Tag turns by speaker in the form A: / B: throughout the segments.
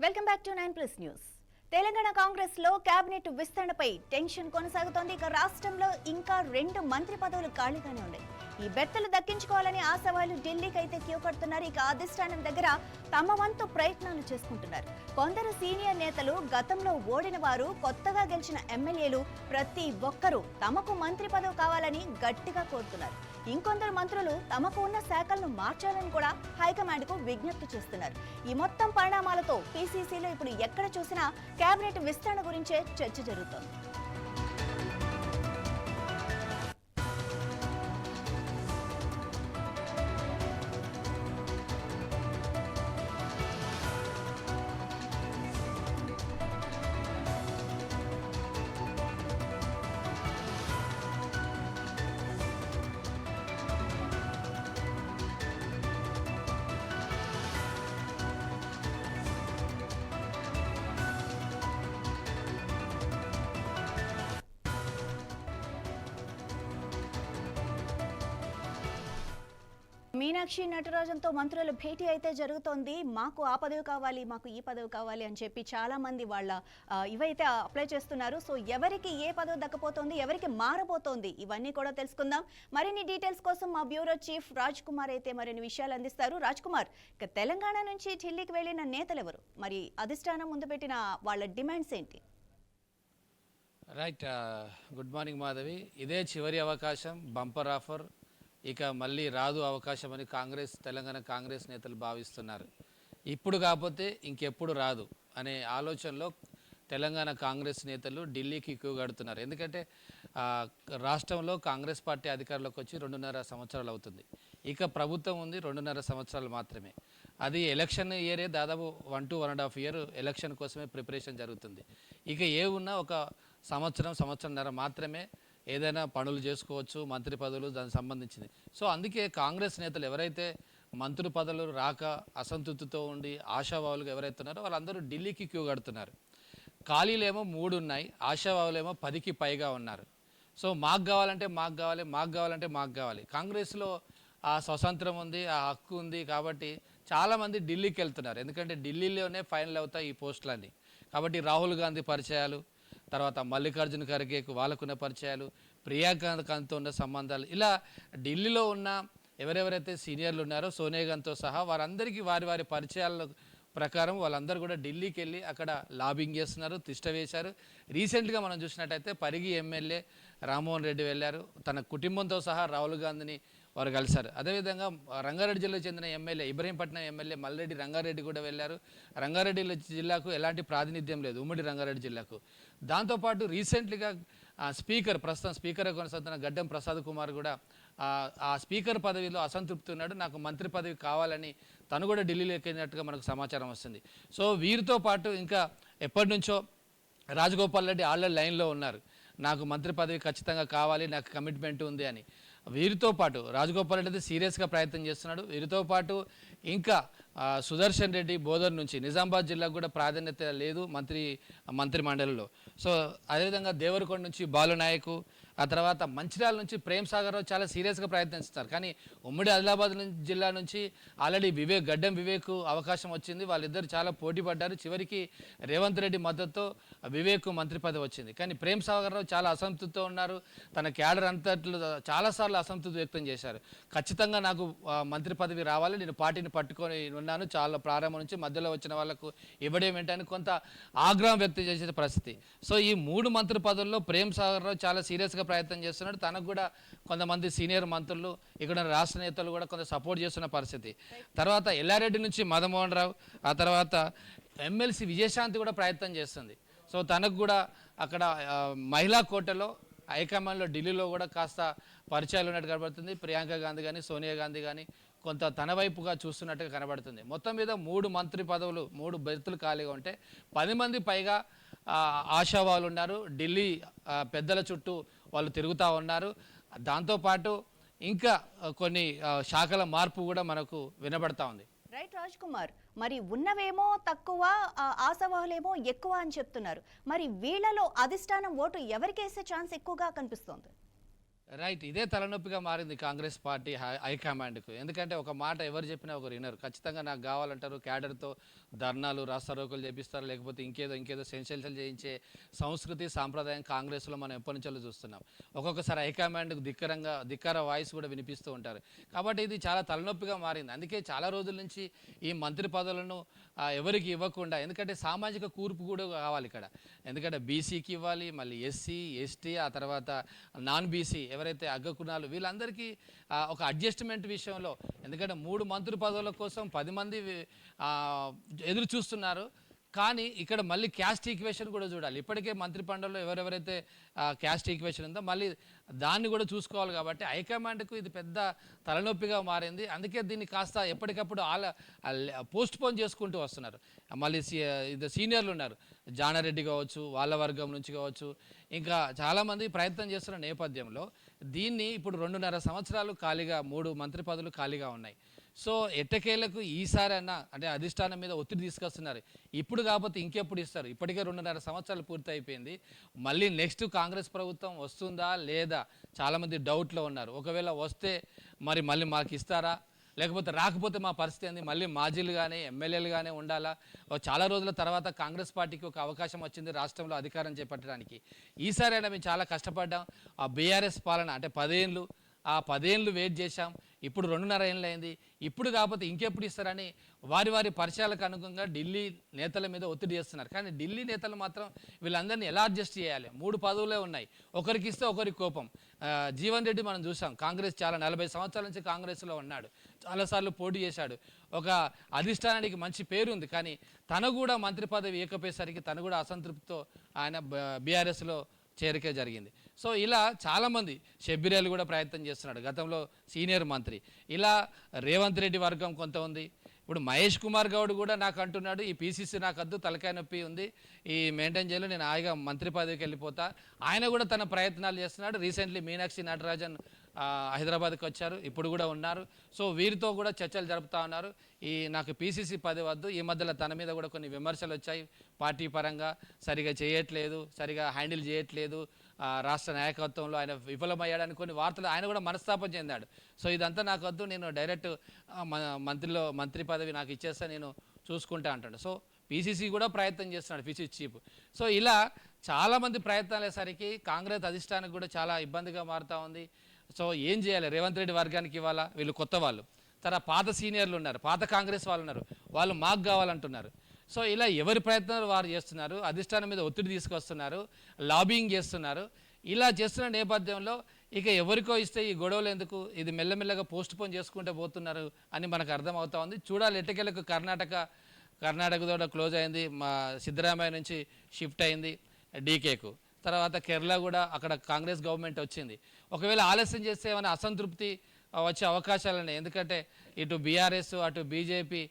A: Welcome back to 9+ news. Telangana Congress లో cabinet విస్తరణపై tension కొనసాగుతోంది. ఇక రాష్ట్రంలో ఇంకా 2 మంత్రి పదవులు ఖాళీగానే ఉన్నాయి. ఈ బెత్తలు దక్కించుకోవాలని ఆశావాళ్లు ఢిల్లీకి అయితే క్యూ కడుతున్నారు. ఇక అధిష్టానం దగ్గర తమ వంతు ప్రయత్నాలు చేసుకుంటున్నారు. కొందరు సీనియర్ నేతలు, గతంలో ఓడిన వారు, కొత్తగా గెలిచిన ఎమ్మెల్యేలు ప్రతి ఒక్కరూ తమకు మంత్రి పదవి కావాలని గట్టిగా కోరుతున్నారు. ఇంకొందరు మంత్రులు తమకు ఉన్న శాఖలను మార్చాలని కూడా హైకమాండ్ కు విజ్ఞప్తి చేస్తున్నారు. ఈ మొత్తం పరిణామాలతో పీసీసీలో ఇప్పుడు ఎక్కడ చూసినా కేబినెట్ విస్తరణ గురించే చర్చ జరుగుతోంది. మీనాక్షి నటరాజన్తో మంత్రుల భేటీ అయితే జరుగుతోంది. మాకు ఆ పదవి కావాలి, మాకు ఈ పదవి కావాలి అని చెప్పి చాలా మంది వాళ్ళ ఇవైతే అప్లై చేస్తున్నారు. సో ఎవరికి ఏ పదవి దక్కపోతోంది, ఎవరికి మారబోతోంది, ఇవన్నీ కూడా తెలుసుకుందాం. మరిన్ని డీటెయిల్స్ కోసం మా బ్యూరో చీఫ్ రాజ్ కుమార్ అయితే మరిన్ని విషయాలు అందిస్తారు. రాజ్ కుమార్, ఇక తెలంగాణ నుంచి ఢిల్లీకి వెళ్లిన నేతలు ఎవరు, మరి అధిష్టానం ముందు పెట్టిన వాళ్ళ డిమాండ్స్ ఏంటి?
B: Right, good morning Madhavi. ఇదే చివరి అవకాశం, బంపర్ ఆఫర్, ఇక మళ్ళీ రాదు అవకాశం అని తెలంగాణ కాంగ్రెస్ నేతలు భావిస్తున్నారు. ఇప్పుడు కాకపోతే ఇంకెప్పుడు రాదు అనే ఆలోచనలో తెలంగాణ కాంగ్రెస్ నేతలు ఢిల్లీకి క్యూ కడుతున్నారు. ఎందుకంటే రాష్ట్రంలో కాంగ్రెస్ పార్టీ అధికారంలోకి వచ్చి 2.5 సంవత్సరాలు అవుతుంది. ఇక ప్రభుత్వం ఉంది 2.5 సంవత్సరాలు మాత్రమే. అది ఎలక్షన్ ఇయరే, దాదాపు 1 to 1.5 year ఎలక్షన్ కోసమే ప్రిపరేషన్ జరుగుతుంది. ఇక ఉన్నా ఒక సంవత్సరంన్నర మాత్రమే ఏదైనా పనులు చేసుకోవచ్చు, మంత్రి పదవులు దానికి సంబంధించింది. సో అందుకే కాంగ్రెస్ నేతలు ఎవరైతే మంత్రి పదవులు రాక అసంతృప్తితో ఉండి ఆశావాహులుగా ఎవరైతే ఉన్నారో వాళ్ళందరూ ఢిల్లీకి క్యూ కడుతున్నారు. ఖాళీలేమో 3 ఉన్నాయి, ఆశావాహులేమో 10కి పైగా ఉన్నారు. సో మాకు కావాలంటే మాకు కావాలి, మాకు కావాలంటే మాకు కావాలి. కాంగ్రెస్లో ఆ స్వతంత్రం ఉంది, ఆ హక్కు ఉంది కాబట్టి చాలామంది ఢిల్లీకి వెళ్తున్నారు. ఎందుకంటే ఢిల్లీలోనే ఫైనల్ అవుతాయి ఈ పోస్టులన్నీ. కాబట్టి రాహుల్ గాంధీ పరిచయాలు, తర్వాత మల్లికార్జున ఖర్గేకు వాళ్ళకున్న పరిచయాలు, ప్రియాంక గాంధీతో ఉన్న సంబంధాలు, ఇలా ఢిల్లీలో ఉన్న ఎవరెవరైతే సీనియర్లు ఉన్నారో సోనియా గాంధీతో సహా వారందరికీ వారి వారి పరిచయాల ప్రకారం వాళ్ళందరూ కూడా ఢిల్లీకి వెళ్ళి అక్కడ లాబింగ్ చేస్తున్నారు, తిష్ట వేశారు. రీసెంట్గా మనం చూసినట్టయితే పరిగి ఎమ్మెల్యే రామ్మోహన్ రెడ్డి వెళ్ళారు, తన కుటుంబంతో సహా రాహుల్ గాంధీని వారు కలిశారు. అదేవిధంగా రంగారెడ్డి జిల్లాకు చెందిన ఎమ్మెల్యే ఇబ్రహీంపట్నం ఎమ్మెల్యే మల్రెడ్డి రంగారెడ్డి కూడా వెళ్ళారు. రంగారెడ్డి జిల్లాకు ఎలాంటి ప్రాతినిధ్యం లేదు, ఉమ్మడి రంగారెడ్డి జిల్లాకు. దాంతోపాటు రీసెంట్లీగా ప్రస్తుతం స్పీకర్గా కొనసాగుతున్న గడ్డం ప్రసాద్ కుమార్ కూడా ఆ స్పీకర్ పదవిలో అసంతృప్తి ఉన్నాడు, నాకు మంత్రి పదవి కావాలని తను కూడా ఢిల్లీలోకి వెళ్ళినట్టుగా మనకు సమాచారం వస్తుంది. సో వీరితో పాటు ఇంకా ఎప్పటి నుంచో రాజగోపాల్ రెడ్డి ఆల్రెడీ లైన్లో ఉన్నారు, నాకు మంత్రి పదవి ఖచ్చితంగా కావాలి, నాకు కమిట్మెంట్ ఉంది అని. వీరితో పాటు రాజగోపాల్ రెడ్డి అయితే సీరియస్గా ప్రయత్నం చేస్తున్నాడు. వీరితో పాటు ఇంకా సుదర్శన్ రెడ్డి బోధర్ నుంచి నిజామాబాద్ జిల్లాకు కూడా ప్రాధాన్యత లేదు మంత్రి మండలిలో. సో అదేవిధంగా దేవరకొండ నుంచి బాలునాయకు, ఆ తర్వాత మంచిర్యాల నుంచి ప్రేమ్ సాగర్ రావు చాలా సీరియస్గా ప్రయత్నిస్తున్నారు. కానీ ఉమ్మడి ఆదిలాబాద్ జిల్లా నుంచి ఆల్రెడీ గడ్డం వివేక్ అవకాశం వచ్చింది, వాళ్ళిద్దరు చాలా పోటీ పడ్డారు. చివరికి రేవంత్ రెడ్డి మద్దతుతో వివేక్ మంత్రి పదవి వచ్చింది. కానీ ప్రేమ్ సాగర్ రావు చాలా అసంతృప్తితో ఉన్నారు, తన క్యాడర్ అంతట్లో చాలాసార్లు అసంతృప్తి వ్యక్తం చేశారు. ఖచ్చితంగా నాకు మంత్రి పదవి రావాలి, నేను పార్టీని పట్టుకొని ఉన్నాను, చాలా ప్రారంభం నుంచి మధ్యలో వచ్చిన వాళ్ళకు ఇవ్వడమేంటని కొంత ఆగ్రహం వ్యక్తం చేసే పరిస్థితి. సో ఈ 3 మంత్రి పదవుల్లో ప్రేమ్ సాగర్ రావు చాలా సీరియస్గా ప్రయత్నం చేస్తున్నాడు. తనకు కూడా కొంతమంది సీనియర్ మంత్రులు, ఇక్కడ రాష్ట్ర నేతలు కూడా కొంత సపోర్ట్ చేస్తున్న పరిస్థితి. తర్వాత ఎల్లారెడ్డి నుంచి మదన్మోహన్ రావు, ఆ తర్వాత ఎమ్మెల్సీ విజయశాంతి కూడా ప్రయత్నం చేస్తుంది. సో తనకు కూడా అక్కడ మహిళా కోటలో హైకమాండ్లో ఢిల్లీలో కూడా కాస్త పరిచయాలు ఉన్నట్టు కనబడుతుంది. ప్రియాంక గాంధీ కానీ సోనియా గాంధీ కానీ కొంత తన వైపుగా చూస్తున్నట్టుగా కనబడుతుంది. మొత్తం మీద 3 మంత్రి పదవులు, 3 బెర్తులు ఖాళీగా ఉంటే 10 మంది పైగా ఆశావాహులు ఉన్నారు. ఢిల్లీ పెద్దల చుట్టూ వాళ్ళు తిరుగుతూ ఉన్నారు. దాంతోపాటు ఇంకా కొన్ని శాఖల మార్పు కూడా మనకు వినబడతా ఉంది.
A: రైట్ రాజ్ కుమార్, మరి ఉన్నవేమో తక్కువ, ఆశావాహులేమో ఎక్కువ అని చెప్తున్నారు. మరి వీళ్ళలో అధిష్టానం ఓటు ఎవరికేసే ఛాన్స్ ఎక్కువగా కనిపిస్తోంది?
B: రైట్, ఇదే తలనొప్పిగా మారింది కాంగ్రెస్ పార్టీ హైకమాండ్కు. ఎందుకంటే ఒక మాట ఎవరు చెప్పినా ఒకరు వినరు. ఖచ్చితంగా నాకు కావాలంటారు. క్యాడర్తో ధర్నాలు రాస్తారోకలు చేపిస్తారు, లేకపోతే ఇంకేదో సెన్సేషన్ చేయించే సంస్కృతి సాంప్రదాయం కాంగ్రెస్లో మనం ఎప్పటి నుంచో చూస్తున్నాం. ఒక్కొక్కసారి హైకమాండ్కు ధిక్కార వాయిస్ కూడా వినిపిస్తూ ఉంటారు. కాబట్టి ఇది చాలా తలనొప్పిగా మారింది. అందుకే చాలా రోజుల నుంచి ఈ మంత్రి పదవులను ఎవరికి ఇవ్వకుండా, ఎందుకంటే సామాజిక కూర్పు కూడా కావాలి ఇక్కడ. ఎందుకంటే బీసీకి ఇవ్వాలి, మళ్ళీ ఎస్సీ ఎస్టీ, ఆ తర్వాత నాన్ బీసీ ఎవరైతే అగ్రకులాలు, వీళ్ళందరికీ ఒక అడ్జస్ట్మెంట్ విషయంలో, ఎందుకంటే 3 మంత్రి పదవుల కోసం 10 మంది ఎదురు చూస్తున్నారు. కానీ ఇక్కడ మళ్ళీ క్యాస్ట్ ఈక్వేషన్ కూడా చూడాలి. ఇప్పటికే మంత్రి పండుగలో ఎవరెవరైతే క్యాస్ట్ ఈక్వేషన్ ఉందో మళ్ళీ దాన్ని కూడా చూసుకోవాలి. కాబట్టి హైకమాండ్కు ఇది పెద్ద తలనొప్పిగా మారింది. అందుకే దీన్ని కాస్త ఎప్పటికప్పుడు పోస్ట్ పోన్ చేసుకుంటూ వస్తున్నారు. మళ్ళీ సీనియర్లు ఉన్నారు, జానారెడ్డి కావచ్చు, వాళ్ళ వర్గం నుంచి కావచ్చు, ఇంకా చాలామంది ప్రయత్నం చేస్తున్న నేపథ్యంలో దీన్ని ఇప్పుడు 2.5 సంవత్సరాలు ఖాళీగా 3 మంత్రి పదవులు ఖాళీగా ఉన్నాయి. సో ఎట్టకేలకు ఈసారి అంటే అధిష్టానం మీద ఒత్తిడి తీసుకొస్తున్నారు. ఇప్పుడు కాకపోతే ఇంకెప్పుడు ఇస్తారు? ఇప్పటికే 2.5 సంవత్సరాలు పూర్తి అయిపోయింది. మళ్ళీ నెక్స్ట్ కాంగ్రెస్ ప్రభుత్వం వస్తుందా లేదా చాలామంది డౌట్లో ఉన్నారు. ఒకవేళ వస్తే మళ్ళీ మాకు ఇస్తారా, లేకపోతే రాకపోతే మా పరిస్థితి ఏంది? మళ్ళీ మాజీలు కానీ ఎమ్మెల్యేలు కానీ ఉండాలా? చాలా రోజుల తర్వాత కాంగ్రెస్ పార్టీకి ఒక అవకాశం వచ్చింది రాష్ట్రంలో అధికారం చేపట్టడానికి. ఈసారైనా మేము చాలా కష్టపడ్డాం. ఆ బీఆర్ఎస్ పాలన అంటే 10 ఏళ్ళు, ఆ 10 ఏళ్ళు వెయిట్ చేశాం. ఇప్పుడు 2.5 ఏళ్ళు అయింది. ఇప్పుడు కాకపోతే ఇంకెప్పుడు ఇస్తారని వారి పరిచయాలకు అనుగుణంగా ఢిల్లీ నేతల మీద ఒత్తిడి చేస్తున్నారు. కానీ ఢిల్లీ నేతలు మాత్రం వీళ్ళందరినీ ఎలా అడ్జస్ట్ చేయాలి? 3 పదవులే ఉన్నాయి, ఒకరికి ఇస్తే ఒకరికి కోపం. జీవన్ రెడ్డి మనం చూసాం, కాంగ్రెస్ చాలా 40 సంవత్సరాల నుంచి కాంగ్రెస్లో ఉన్నాడు, చాలాసార్లు పోటీ చేశాడు, ఒక అధిష్టానానికి మంచి పేరు ఉంది. కానీ తను కూడా మంత్రి పదవి ఇవ్వకపోయేసరికి తను కూడా అసంతృప్తితో ఆయన బీఆర్ఎస్లో చేరికే జరిగింది. సో ఇలా చాలామంది, షబ్బీర్ కూడా ప్రయత్నం చేస్తున్నాడు, గతంలో సీనియర్ మంత్రి. ఇలా రేవంత్ రెడ్డి వర్గం కొంత ఉంది. ఇప్పుడు మహేష్ కుమార్ గౌడ్ కూడా నాకు అంటున్నాడు, ఈ పీసీసీ నాకు వద్దు, తలకాయ నొప్పి ఉంది, ఈ మెయింటైన్ చేయాలి, నేను హాయిగా మంత్రి పదవికి వెళ్ళిపోతా. ఆయన కూడా తన ప్రయత్నాలు చేస్తున్నాడు. రీసెంట్లీ మీనాక్షి నటరాజన్ హైదరాబాద్కి వచ్చారు, ఇప్పుడు కూడా ఉన్నారు. సో వీరితో కూడా చర్చలు జరుపుతూ ఉన్నారు. నాకు పీసీసీ పదవి వద్దు. ఈ మధ్యలో తన మీద కూడా కొన్ని విమర్శలు వచ్చాయి, పార్టీ పరంగా సరిగా చేయట్లేదు, సరిగా హ్యాండిల్ చేయట్లేదు, రాష్ట్ర నాయకత్వంలో ఆయన విఫలమయ్యాడని కొన్ని వార్తలు, ఆయన కూడా మనస్తాపం చెందాడు. సో ఇదంతా నాకు వద్దు, నేను డైరెక్ట్ మంత్రి పదవి నాకు ఇచ్చేస్తా, నేను చూసుకుంటా అంటాడు. సో పీసీసీ కూడా ప్రయత్నం చేస్తున్నాడు, పీసీసీ చీఫ్. సో ఇలా చాలామంది ప్రయత్నాలు అయ్యేసరికి కాంగ్రెస్ అధిష్టానికి కూడా చాలా ఇబ్బందిగా మారుతూ ఉంది. సో ఏం చేయాలి? రేవంత్ రెడ్డి వర్గానికి ఇవ్వాలా? వీళ్ళు కొత్త వాళ్ళు, పాత సీనియర్లు ఉన్నారు, పాత కాంగ్రెస్ వాళ్ళు ఉన్నారు, వాళ్ళు మాకు కావాలంటున్నారు. సో ఇలా ఎవరి ప్రయత్నాలు వారు చేస్తున్నారు, అధిష్టానం మీద ఒత్తిడి తీసుకొస్తున్నారు, లాబింగ్ చేస్తున్నారు. ఇలా చేస్తున్న నేపథ్యంలో ఇక ఎవరికో ఇస్తే ఈ గొడవలు ఎందుకు, ఇది మెల్లమెల్లగా పోస్ట్ పోన్ చేసుకుంటూ పోతున్నారు అని మనకు అర్థమవుతా ఉంది. చూడాలి, ఎట్టకేలకు కర్ణాటకతో క్లోజ్ అయింది, మా సిద్ధరామయ్య నుంచి షిఫ్ట్ అయింది డీకేకు. తర్వాత కేరళ కూడా అక్కడ కాంగ్రెస్ గవర్నమెంట్ వచ్చింది. ఒకవేళ ఆలస్యం చేస్తే ఏమైనా అసంతృప్తి వచ్చే అవకాశాలు ఉన్నాయి. ఎందుకంటే ఇటు బీఆర్ఎస్ అటు బీజేపీ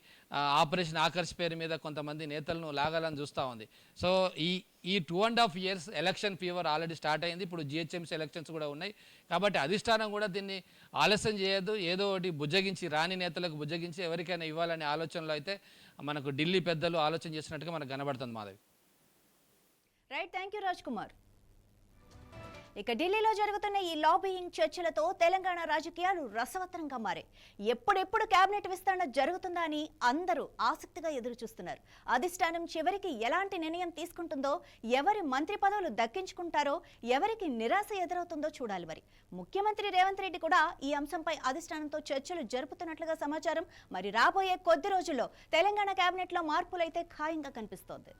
B: ఆపరేషన్ ఆకర్ష్ పేరు మీద కొంతమంది నేతలను లాగాలని చూస్తూ ఉంది. సో ఈ 2.5 years election fever already start అయింది. ఇప్పుడు జిహెచ్ఎంసీ ఎలక్షన్స్ కూడా ఉన్నాయి. కాబట్టి అధిష్టానం కూడా దీన్ని ఆలస్యం చేయొద్దు, ఏదో ఒకటి బుజ్జగించి, రాని నేతలకు బుజ్జగించి ఎవరికైనా ఇవ్వాలనే ఆలోచనలో అయితే మనకు ఢిల్లీ పెద్దలు ఆలోచన చేసినట్టుగా మనకు కనబడుతుంది. Madhavi.
A: Right, thank you Raj Kumar. ఇక ఢిల్లీలో జరుగుతున్న ఈ లాబియింగ్ చర్చలతో తెలంగాణ రాజకీయాలు రసవత్తరంగా మారాయి. ఎప్పుడెప్పుడు కేబినెట్ విస్తరణ జరుగుతుందా అని అందరూ ఆసక్తిగా ఎదురు చూస్తున్నారు. అధిష్టానం చివరికి ఎలాంటి నిర్ణయం తీసుకుంటుందో, ఎవరి మంత్రి పదవులు దక్కించుకుంటారో, ఎవరికి నిరాశ ఎదురవుతుందో చూడాలి. మరి ముఖ్యమంత్రి రేవంత్ రెడ్డి కూడా ఈ అంశంపై అధిష్టానంతో చర్చలు జరుపుతున్నట్లుగా సమాచారం. మరి రాబోయే కొద్ది రోజుల్లో తెలంగాణ కేబినెట్లో మార్పులైతే ఖాయంగా కనిపిస్తోంది.